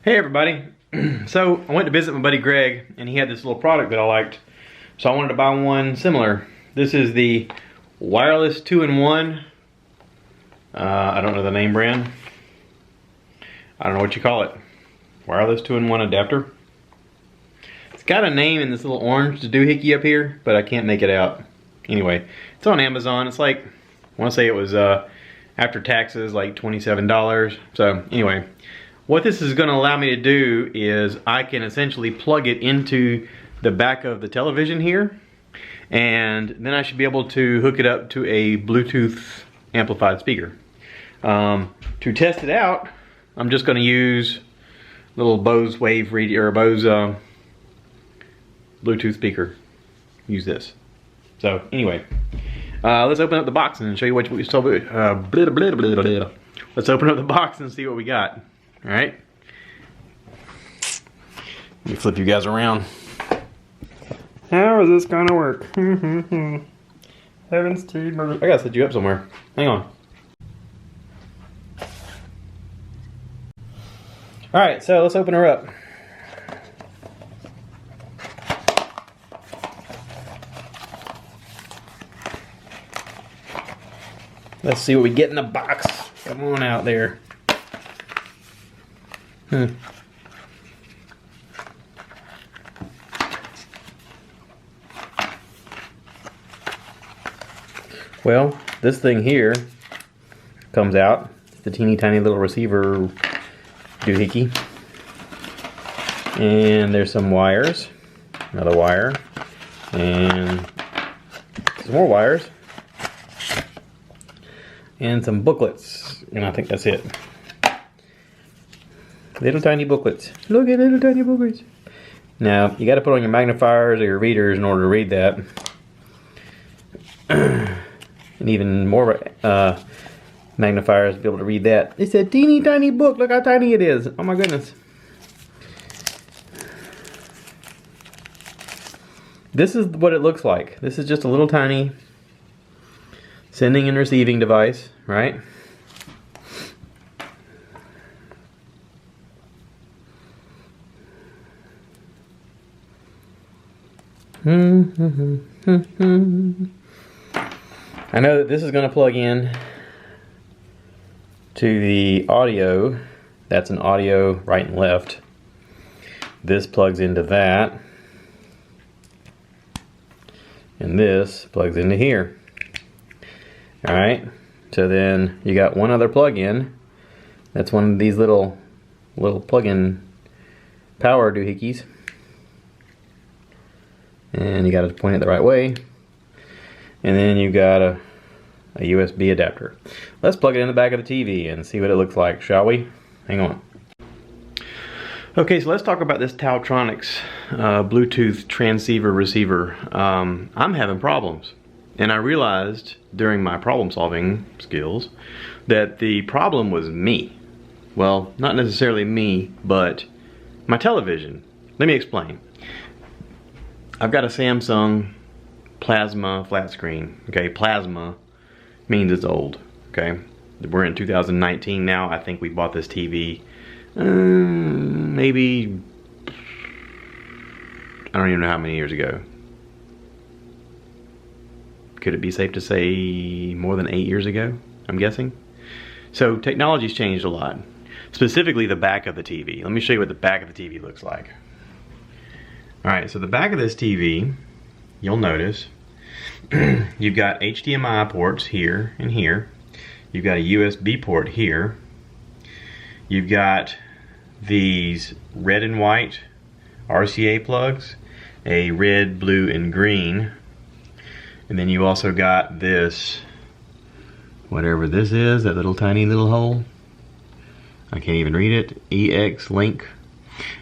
Hey everybody. So I went to visit my buddy Greg and he had this little product that I liked. So I wanted to buy one similar. This is the wireless 2-in-1. I don't know the name brand. I don't know what you call it. Wireless 2-in-1 adapter. It's got a name in this little orange doohickey up here, but I can't make it out. Anyway, it's on Amazon. It's like, I want to say it was after taxes like $27. So anyway, what this is going to allow me to do is I can essentially plug it into the back of the television here, and then I should be able to hook it up to a Bluetooth amplified speaker. To test it out, I'm just going to use little Bose wave radio or Bose Bluetooth speaker. Use this. So anyway, let's open up the box and show you what we saw. Let's open up the box and see what we got. All right. Let me flip you guys around. How is this gonna work? Heavens to murder. I gotta set you up somewhere. Hang on. All right, so let's open her up. Let's see what we get in the box. Come on out there. Well, this thing here comes out. It's the teeny tiny little receiver doohickey. And there's some wires. Another wire. And some more wires. And some booklets. And I think that's it. Little tiny booklets. Look at little tiny booklets. Now, you got to put on your magnifiers or your readers in order to read that. And even more magnifiers to be able to read that. It's a teeny tiny book. Look how tiny it is. Oh my goodness. This is what it looks like. This is just a little tiny sending and receiving device, right? I know that this is going to plug in to the audio. That's an audio right and left. This plugs into that. And this plugs into here. Alright, so then you got one other plug-in. That's one of these little plug-in power doohickeys. And you got to point it the right way. And then you got a USB adapter. Let's plug it in the back of the TV and see what it looks like, shall we? Hang on. Okay, so let's talk about this Taotronics Bluetooth transceiver receiver. I'm having problems. And I realized during my problem solving skills that the problem was me. Well, not necessarily me, but my television. Let me explain. I've got a Samsung plasma flat screen. Okay, plasma means it's old. Okay, we're in 2019 now. I think we bought this TV maybe, I don't even know how many years ago. Could it be safe to say more than 8 years ago? I'm guessing. So technology's changed a lot. Specifically the back of the TV. Let me show you what the back of the TV looks like. Alright, so the back of this TV, you'll notice you've got HDMI ports here and here. You've got a USB port here. You've got these red and white RCA plugs, a red, blue, and green. And then you also got this, whatever this is, that little tiny little hole. I can't even read it. EX link.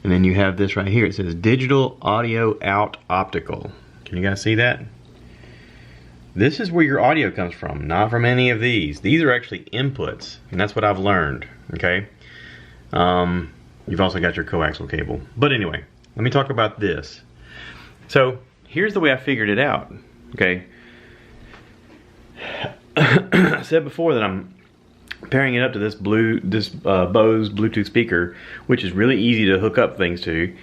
And then you have this right here. It says digital audio out optical. Can you guys see that? This is where your audio comes from, not from any of these. These are actually inputs, and that's what I've learned, okay? You've also got your coaxial cable. But anyway, let me talk about this. So here's the way I figured it out, okay? I said before that I'm pairing it up to this Bose Bluetooth speaker, which is really easy to hook up things to.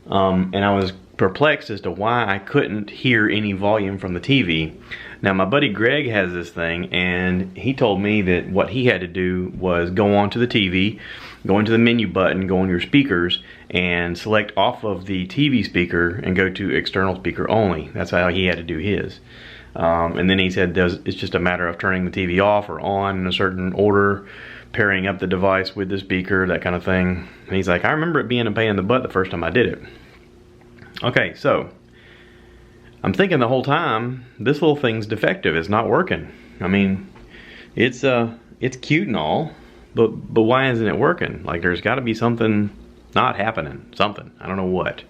And I was perplexed as to why I couldn't hear any volume from the TV. Now my buddy Greg has this thing, and he told me that what he had to do was go onto the TV, go into the menu button, go on your speakers, and select off of the TV speaker and go to external speaker only. That's how he had to do his. And then he said it's just a matter of turning the TV off or on in a certain order, pairing up the device with the speaker, that kind of thing. And he's like, I remember it being a pain in the butt the first time I did it. Okay, so I'm thinking the whole time this little thing's defective. It's not working. I mean, it's cute and all, but why isn't it working? Like, there's got to be something not happening. Something. I don't know what.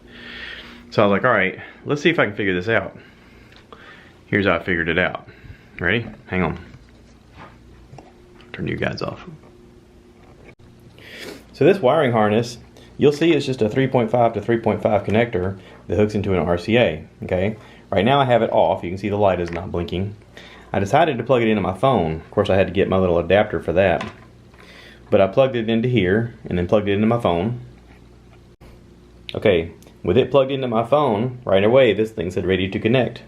So I was like, all right, let's see if I can figure this out. Here's how I figured it out. Ready? Hang on. Turn you guys off. So this wiring harness, you'll see it's just a 3.5 to 3.5 connector that hooks into an RCA. Okay. Right now I have it off. You can see the light is not blinking. I decided to plug it into my phone. Of course, I had to get my little adapter for that. But I plugged it into here and then plugged it into my phone. Okay, with it plugged into my phone, right away this thing said ready to connect.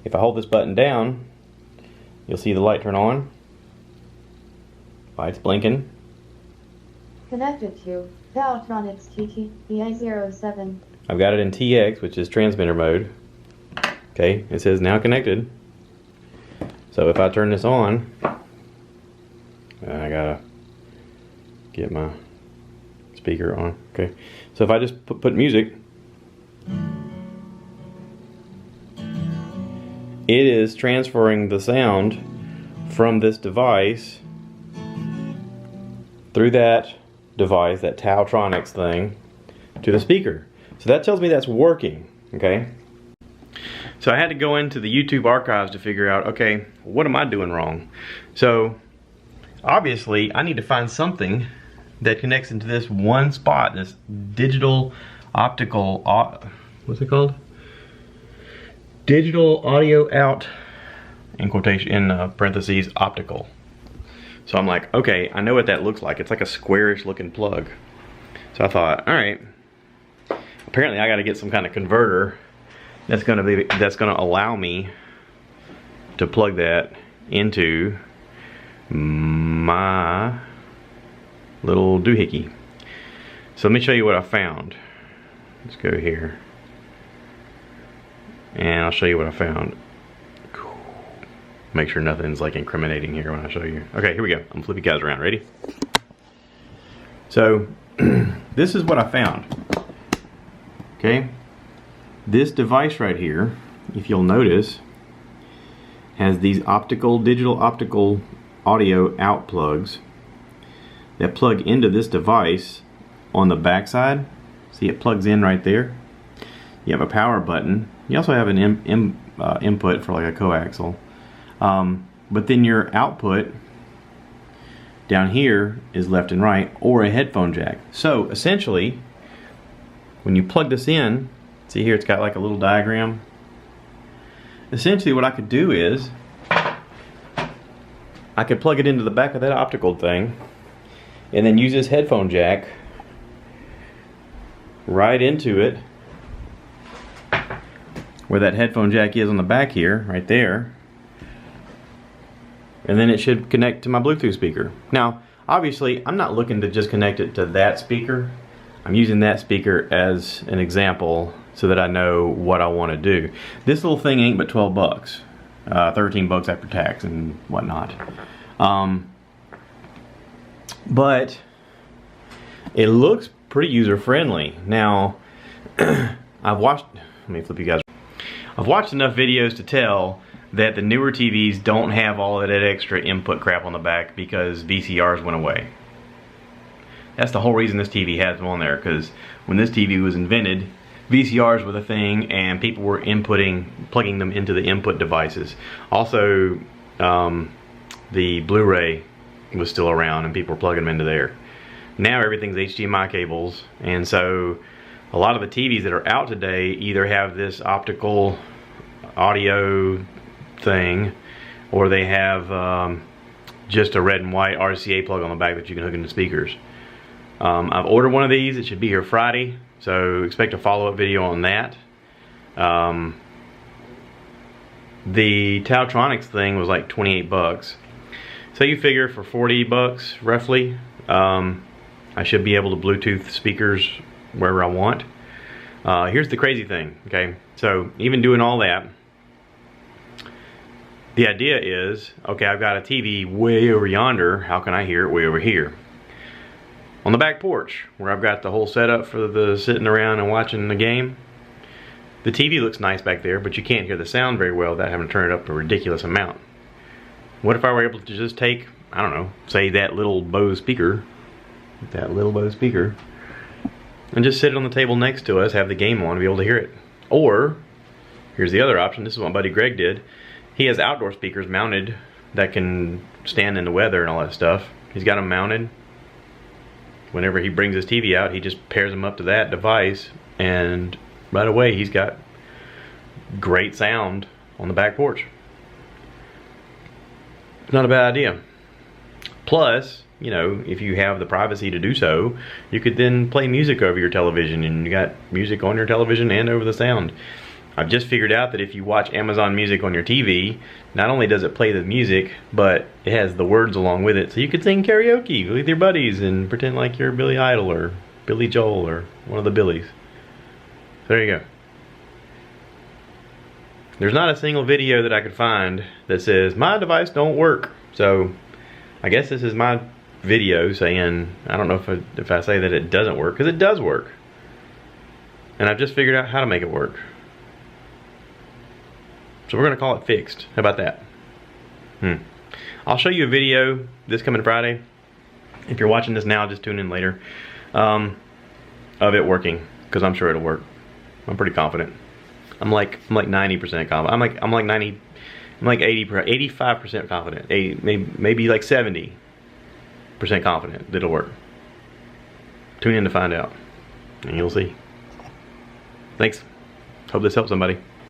If I hold this button down, you'll see the light turn on. Light's blinking. Connected to Taotronics TV BA07. I've got it in TX, which is transmitter mode. Okay, it says now connected. So if I turn this on, I gotta get my speaker on. Okay, so if I just put music, it is transferring the sound from this device through that device, that Taotronics thing, to the speaker. So that tells me that's working, okay? So I had to go into the YouTube archives to figure out, okay, what am I doing wrong? So obviously I need to find something that connects into this one spot, this digital optical, what's it called? Digital audio out, in quotation, in parentheses, optical. So I'm like, okay, I know what that looks like. It's like a squarish looking plug. So I thought, all right, apparently I got to get some kind of converter that's gonna allow me to plug that into my little doohickey. So let me show you what I found. Let's go here and I'll show you what I found. Cool. Make sure nothing's like incriminating here when I show you. Okay, here we go. I'm gonna flip you guys around. Ready? So this is what I found. Okay, this device right here, if you'll notice, has these digital optical audio out plugs that plug into this device on the back side. See, it plugs in right there. You have a power button. You also have an input for like a coaxial. But then your output down here is left and right, or a headphone jack. So essentially, when you plug this in, see here it's got like a little diagram. Essentially what I could do is, I could plug it into the back of that optical thing and then use this headphone jack right into it, where that headphone jack is on the back here, right there. And then it should connect to my Bluetooth speaker. Now, obviously, I'm not looking to just connect it to that speaker. I'm using that speaker as an example so that I know what I want to do. This little thing ain't but 12 bucks. 13 bucks after tax and whatnot. But it looks pretty user-friendly. Now, I've watched enough videos to tell that the newer TVs don't have all of that extra input crap on the back because VCRs went away. That's the whole reason this TV has them on there, because when this TV was invented, VCRs were the thing and people were plugging them into the input devices. Also, the Blu-ray was still around and people were plugging them into there. Now everything's HDMI cables, and so a lot of the TVs that are out today either have this optical audio thing, or they have just a red and white RCA plug on the back that you can hook into speakers. I've ordered one of these. It should be here Friday, so expect a follow-up video on that. The Taotronics thing was like 28 bucks. So you figure for 40 bucks roughly, I should be able to Bluetooth speakers wherever I want. Here's the crazy thing, okay? So even doing all that, the idea is, okay, I've got a TV way over yonder. How can I hear it way over here? On the back porch, where I've got the whole setup for the sitting around and watching the game, the TV looks nice back there, but you can't hear the sound very well without having to turn it up to a ridiculous amount. What if I were able to just take, I don't know, say that little Bose speaker, and just sit it on the table next to us, have the game on, and be able to hear it. Or, here's the other option. This is what my buddy Greg did. He has outdoor speakers mounted that can stand in the weather and all that stuff. He's got them mounted. Whenever he brings his TV out, he just pairs them up to that device, and right away he's got great sound on the back porch. Not a bad idea. Plus, you know, if you have the privacy to do so, you could then play music over your television, and you got music on your television and over the sound. I've just figured out that if you watch Amazon Music on your TV, not only does it play the music, but it has the words along with it, so you could sing karaoke with your buddies and pretend like you're Billy Idol or Billy Joel or one of the Billies. So there you go. There's not a single video that I could find that says my device don't work. So I guess this is my video saying, I don't know if I say that it doesn't work, because it does work. And I've just figured out how to make it work. So we're going to call it fixed. How about that? I'll show you a video this coming Friday. If you're watching this now, just tune in later. Of it working, because I'm sure it'll work. I'm pretty confident. I'm like 90% confident. I'm like 85% confident. Maybe like 70% confident that it'll work. Tune in to find out, and you'll see. Thanks. Hope this helps somebody.